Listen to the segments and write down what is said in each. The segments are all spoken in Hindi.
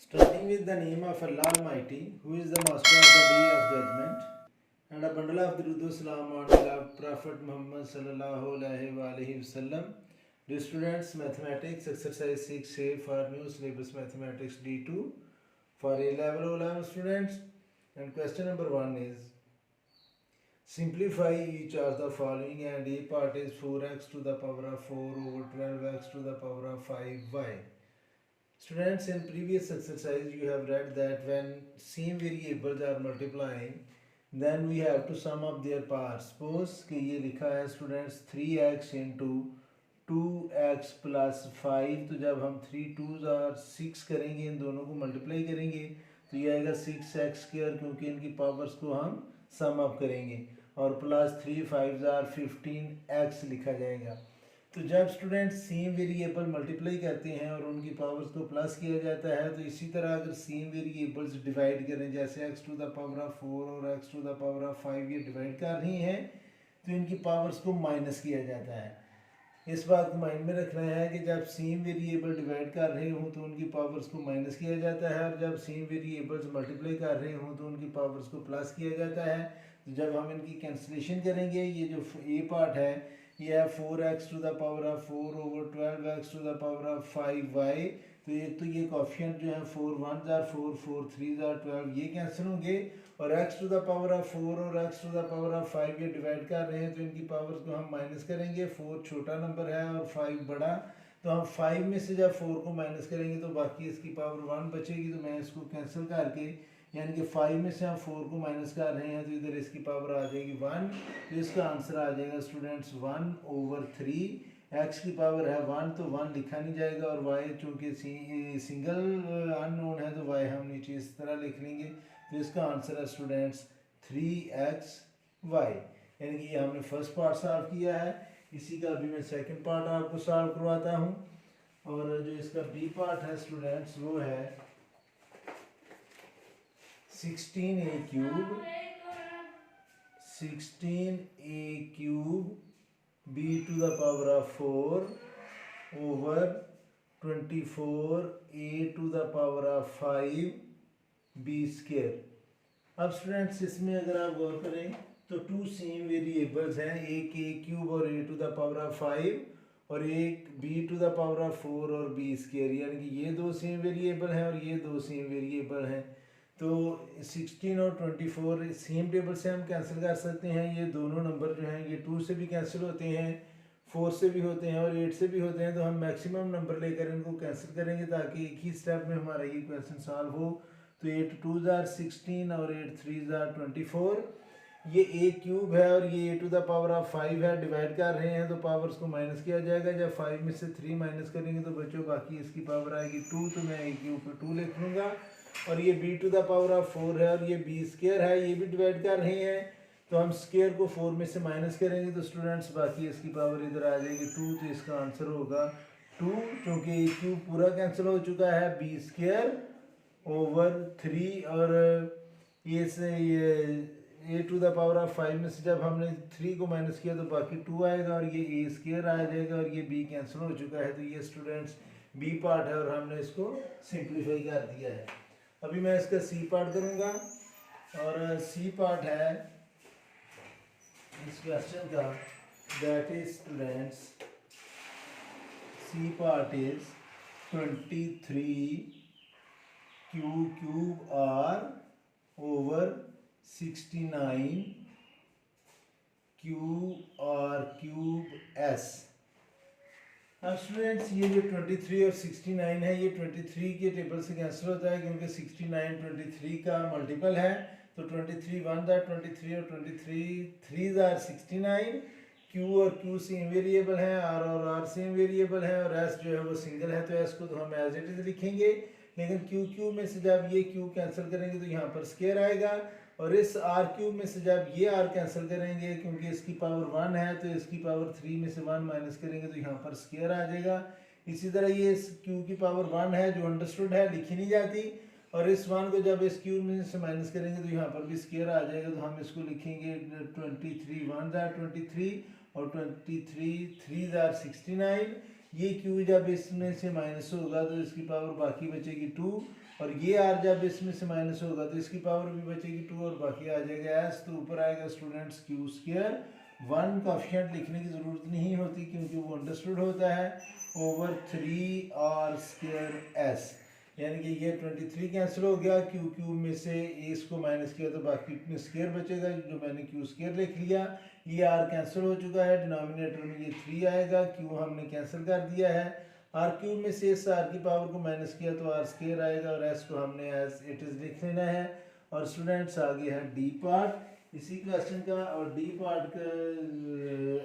Starting with the name of Allah Almighty, who is the Master of the Day of Judgment, and a bundle of Durood Salam on beloved Prophet Muhammad Sallallahu Alaihi Wasallam. Dear students, Mathematics Exercise 6A for New Syllabus Mathematics D2 for A-Level O-Level students. And question number 1 is, simplify each of the following, and A part is 4x to the power of 4 over 12x to the power of 5y. Students, in previous exercise you have read that when same variables are multiplying, then we have to sum up their parts. Suppose कि ये लिखा है students 3x into 2x plus 5, तो जब हम 3 2s और 6 करेंगे, इन दोनों को मल्टीप्लाई करेंगे तो ये आएगा 6x स्क्वायर, क्योंकि इनकी पावर्स को हम सम अप करेंगे, और प्लस 3 5s और 15x लिखा जाएगा। तो जब स्टूडेंट सेम वेरिएबल मल्टीप्लाई करते हैं और उनकी पावर्स को प्लस किया जाता है, तो इसी तरह अगर सेम वेरिएबल्स डिवाइड करें, जैसे x to the power of 4 और x to the power of 5 ये डिवाइड कर रही हैं, तो इनकी पावर्स को माइनस किया जाता है। इस बात को माइंड में रखना है कि जब सेम वेरिएबल डिवाइड कर रहे हों तो उनकी पावर्स को माइनस किया जाता है, और जब सेम वेरिएबल्स मल्टीप्लाई कर रहे हों तो उनकी पावर्स को प्लस किया जाता है। तो जब हम इनकी कैंसिलेशन करेंगे, ये जो ए पार्ट है ये है 4x to the power of 4 over 12x to the power of 5y। तो ये कॉफिशेंट जो है 4 1s are 4 4 3s are 12, ये कैंसिल होंगे, और x to the power of 4 और x to the power of 5 ये डिवाइड कर रहे हैं, तो इनकी पावर्स को हम माइनस करेंगे। 4 छोटा नंबर है और 5 बड़ा, तो हम 5 में से जब 4 को माइनस करेंगे तो बाकी इसकी पावर 1 बचेगी। तो मैं इसको कैंसिल करके, यानी कि 5 में से हम 4 को माइनस कर रहे हैं, तो इधर इसकी पावर आ जाएगी 1। तो इसका आंसर आ जाएगा स्टूडेंट्स 1 ओवर 3। x की पावर है 1 तो 1 लिखा नहीं जाएगा, और y चूँकि सिंगल अननोन है तो y हम नीचे इस तरह लिख लेंगे। तो इसका आंसर है स्टूडेंट्स 3xy, यानी कि ये हमने फर्स्ट पार्ट सॉल्व किया है। इसी का अभी मैं सेकंड पार्ट आपको सॉल्व करवाता हूँ, और जो इसका बी पार्ट है स्टूडेंट्स वो है 16a cube b to the power of 4 over 24a to the power of 5 b square। अब स्टूडेंट्स इसमें अगर आप गौर करें तो टू सेम वेरिएबल्स हैं, एक a क्यूब और a to the power of 5, और एक b to the power of 4 और b स्क्वायर, यानी कि ये दो सेम वेरिएबल हैं और ये दो सेम वेरिएबल हैं। तो 16 और 24 सेम टेबल से हम कैंसिल कर सकते हैं। ये दोनों नंबर जो हैं ये 2 से भी कैंसिल होते हैं, 4 से भी होते हैं और 8 से भी होते हैं। तो हम मैक्सिमम नंबर लेकर इनको कैंसिल करेंगे ताकि एक ही स्टेप में हमारा ये क्वेश्चन सॉल्व हो। तो 8 2s are 16 और 8 3s are 24। ये a क्यूब है और ये a to the power of 5 है, डिवाइड कर रहे हैं तो पावर्स को माइनस किया जाएगा। जब 5 में से 3 माइनस करेंगे तो बच्चों बाकी इसकी पावर आएगी 2, तो मैं a क्यूब पर 2 लिख लूँगा। और ये b to the power of 4 है और ये b स्क्वायर है, ये भी डिवाइड कर रहे हैं, तो हम स्क्वायर को 4 में से माइनस करेंगे तो स्टूडेंट्स बाकी इसकी पावर इधर आ जाएगी 2। तो इसका आंसर होगा 2, क्योंकि a क्यूब पूरा कैंसिल हो चुका है, b स्क्वायर ओवर 3, और ये से ये a to the power of 5 में से जब हमने 3 को माइनस किया तो बाकी 2 आएगा, और ये a स्क्वायर आ जाएगा, और ये b कैंसिल हो चुका है। तो ये स्टूडेंट्स b पार्ट है और हमने इसको सिंप्लीफाई कर दिया है। अभी मैं इसका सी पार्ट करूँगा, और सी पार्ट है इस क्वेश्चन का, that is students c part is 23 cube r over 69 cube s. अब स्टूडेंट्स ये जो 23 और 69 है, ये 23 के टेबल से कैंसिल होता है क्योंकि 69 23 का मल्टीपल है। तो 23 1s are 23 और 23 3s are 69। Q और Q सेम वेरिएबल हैं, R और R सेम वेरिएबल हैं, और S जो है वो सिंगल है, तो S को तो हम एज इट इज लिखेंगे। लेकिन Q में से जब ये Q कैंसिल करेंगे तो यहाँ पर स्क्वायर आएगा, और इस R क्यूब में से जब ये R कैंसिल करेंगे क्योंकि इसकी पावर 1 है तो इसकी पावर 3 में से 1 माइनस करेंगे तो यहाँ पर स्क्वायर आ जाएगा। इसी तरह ये इस Q की पावर 1 है जो अंडरस्टूड है, लिखी नहीं जाती, और इस 1 को जब इस क्यूब में से माइनस करेंगे तो यहाँ पर भी स्क्वायर आ जाएगा। तो हम इसको लिखेंगे 23 1s are 23 और 23 3s are 69। ये q जब इसमें से माइनस होगा तो इसकी पावर बाकी बचेगी 2, और ये r जब इसमें से माइनस होगा तो इसकी पावर भी बचेगी 2 और बाकी आ जाएगा s। तो ऊपर आएगा स्टूडेंट्स q स्क्वायर। 1 कोएफिशिएंट लिखने की ज़रूरत नहीं होती क्योंकि वो अंडरस्टूड होता है, ओवर 3r स्क्वायर s। यानी कि ये 23 कैंसिल हो गया, क्यू क्यू में से इसको माइनस किया तो बाकी में स्क्वायर बचेगा, जो मैंने क्यू स्क्वायर लिख लिया। ये आर कैंसिल हो चुका है, डिनोमिनेटर में ये 3 आएगा, क्यू हमने कैंसिल कर दिया है। आर क्यू में से इस आर की पावर को माइनस किया तो आर स्क्वायर आएगा, और एस को हमने एज इट इज़ लिख लेना है। और स्टूडेंट्स आगे है डी पार्ट इसी क्वेश्चन का, और डी पार्ट का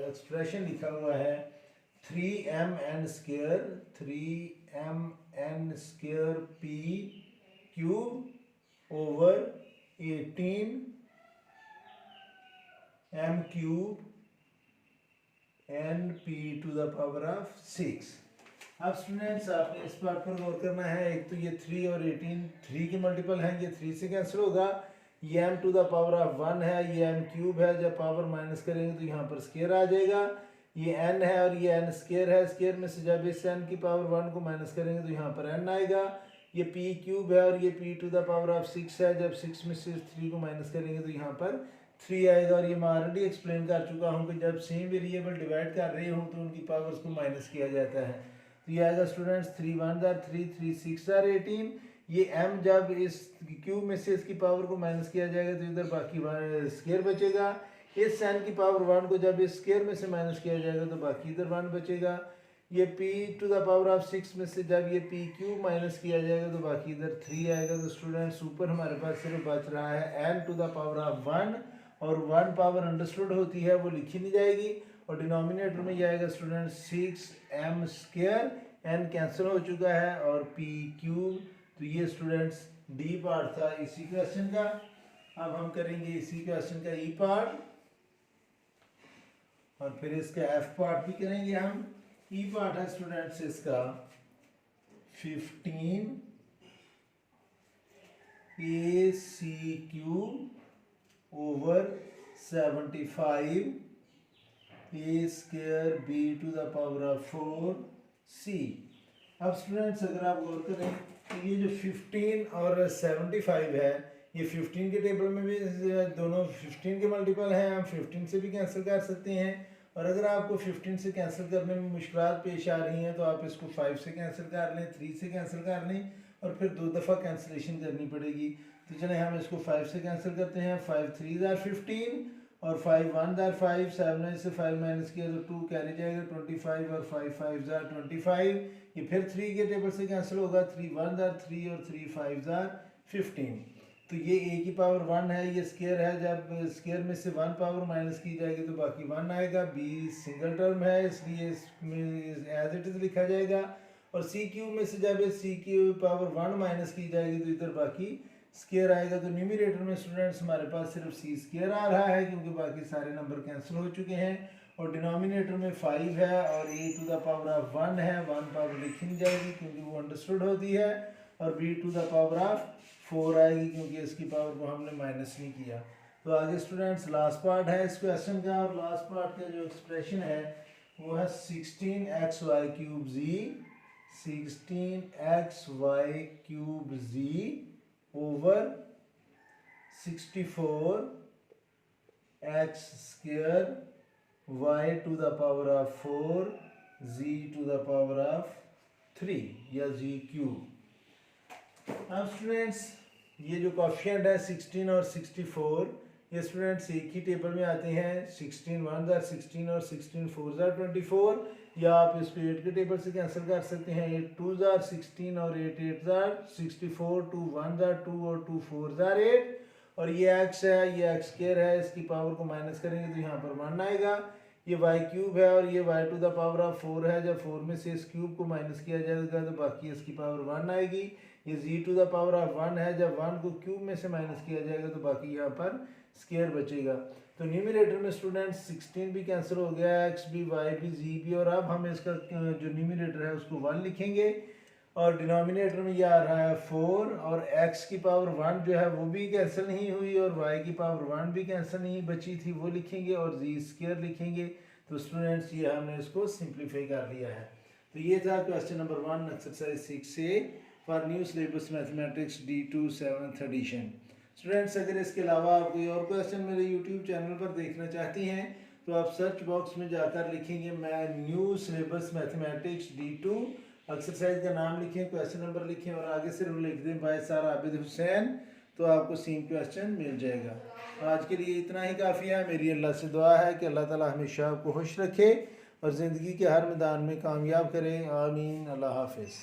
एक्सप्रेशन लिखा हुआ है 3mn square 3mn square p cube over 18 m cube n p to the power of 6। अब स्टूडेंट्स आपने इस बात पर गौर करना है, एक तो ये 3 और 18 3 के मल्टीपल हैं, ये 3 से कैंसिल होगा। ये m to the power of 1 है, ये m क्यूब है, जब पावर माइनस करेंगे तो यहाँ पर स्क्वायर आ जाएगा। ये n है और ये n स्क्वायर है, स्क्वायर में से जब इस n की पावर 1 को माइनस करेंगे तो यहाँ पर n आएगा। ये p क्यूब है और ये p to the power of 6 है, जब 6 में से 3 को माइनस करेंगे तो यहाँ पर 3 आएगा। और ये मैं ऑलरेडी एक्सप्लेन कर चुका हूँ कि जब सेम वेरिएबल डिवाइड कर रहे हो तो उनकी पावर्स को माइनस किया जाता है। तो ये आएगा स्टूडेंट्स 3 1 3 3 6 18। ये m जब इस क्यूब में से इसकी पावर को माइनस किया जाएगा तो इधर बाकी स्क्वायर बचेगा। इस n की पावर 1 को जब इस स्क्वायर में से माइनस किया जाएगा तो बाकी इधर 1 बचेगा। ये p to the power of 6 में से जब ये p क्यूब माइनस किया जाएगा तो बाकी इधर 3 आएगा। तो स्टूडेंट्स ऊपर हमारे पास सिर्फ बच रहा है n to the power of 1, और 1 पावर अंडरस्टूड होती है वो लिखी नहीं जाएगी, और डिनोमिनेटर में ये आएगा students 6m square, n cancel हो चुका है, और p क्यूब। तो ये स्टूडेंट्स डी पार्ट था इसी क्वेश्चन का। अब हम करेंगे इसी क्वेश्चन का ई पार्ट, और फिर इसका एफ पार्ट भी करेंगे हम। ई पार्ट है स्टूडेंट्स इसका 15 ac cube over 75 a square b to the power of 4 c। अब स्टूडेंट्स अगर आप गौर करें तो ये जो 15 और 75 है, ये 15 के टेबल में भी दोनों 15 के मल्टीपल हैं, हम 15 से भी कैंसिल कर सकते हैं। और अगर आपको 15 से कैंसिल करने में मुश्किलात पेश आ रही हैं तो आप इसको 5 से कैंसिल कर लें, 3 से कैंसिल कर लें, और फिर 2 दफ़ा कैंसिलेशन करनी पड़ेगी। तो चलें हम इसको 5 से कैंसिल करते हैं। 5 3 आर 15 और 5 1 आर 5, 7 से 5 माइनस किया तो 2 कैरी जाएगा 25, और 5 5 आर 25। ये फिर 3 के टेबल से कैंसिल होगा, 3 1 आर 3 और 3 5 आर 15। तो ये a की पावर 1 है, ये स्क्वायर है, जब स्क्वायर में से 1 पावर माइनस की जाएगी तो बाकी 1 आएगा। b सिंगल टर्म है इसलिए इसमें एज इट इज लिखा जाएगा। और c क्यूब में से जब c की पावर 1 माइनस की जाएगी तो इधर बाकी स्क्वायर आएगा। तो न्यूमरेटर में स्टूडेंट्स हमारे पास सिर्फ c स्क्वायर आ रहा है क्योंकि बाकी सारे नंबर कैंसिल हो चुके हैं। और डिनोमिनेटर में 5 है और a to the power of 1 है, 1 पावर लिखी नहीं जाएगी क्योंकि वो अंडरस्टूड होती है, और b to the power of 4 आएगी क्योंकि इसकी पावर को हमने माइनस नहीं किया। तो आगे स्टूडेंट्स लास्ट पार्ट है इस क्वेश्चन का, और लास्ट पार्ट का जो एक्सप्रेशन है वो है 16xy cube z 16xy cube z over 64 x square y to the power of 4 z to the power of 3 या z क्यूब। अब स्टूडेंट्स ये जो कोएफिशिएंट है 16 और 64, ये स्टूडेंट्स एक ही टेबल में आते हैं। 16 1 जार 16 और 16 4 जार 24, या आप इसको 8 के टेबल से कैंसिल कर सकते हैं। 8 2 जार 16 और 8 8 जार 64, 2 1 जार 2 और 2 4 जार 8। और ये x है, ये x स्क्वायर है, इसकी पावर को माइनस करेंगे तो यहाँ पर 1 आएगा। ये y क्यूब है और ये y to the power of 4 है, जब 4 में से इस क्यूब को माइनस किया जाएगा तो बाकी इसकी पावर 1 आएगी। ये z to the power of 1 है, जब 1 को क्यूब में से माइनस किया जाएगा तो बाकी यहाँ पर स्क्वायर बचेगा। तो न्यूमरेटर में स्टूडेंट्स 16 भी कैंसिल हो गया, x भी y भी z भी, और अब हम इसका जो न्यूमरेटर है उसको 1 लिखेंगे, और डिनोमिनेटर में ये आ रहा है 4, और x की पावर 1 जो है वो भी कैंसिल नहीं हुई, और y की पावर 1 भी कैंसिल नहीं बची थी, वो लिखेंगे, और z स्क्वायर लिखेंगे। तो स्टूडेंट्स ये हमने इसको सिंप्लीफाई कर लिया है। तो ये था question number 1 exercise 6A for new syllabus mathematics D2 7th edition. Students, अगर इसके अलावा आप कोई और क्वेश्चन मेरे यूट्यूब चैनल पर देखना चाहती हैं तो आप सर्च बॉक्स में जाकर लिखेंगे मैं new syllabus mathematics D2, exercise का नाम लिखें, क्वेश्चन नंबर लिखें और आगे से लिख दें भाई सर आबिद हुसैन, तो आपको सेम क्वेश्चन मिल जाएगा। आज के लिए इतना ही काफ़ी है। मेरी अल्लाह से दुआ है कि अल्लाह ताला हमेशा आपको खुश रखे और ज़िंदगी के हर मैदान में कामयाब करें। आमीन। अल्लाह हाफिज़।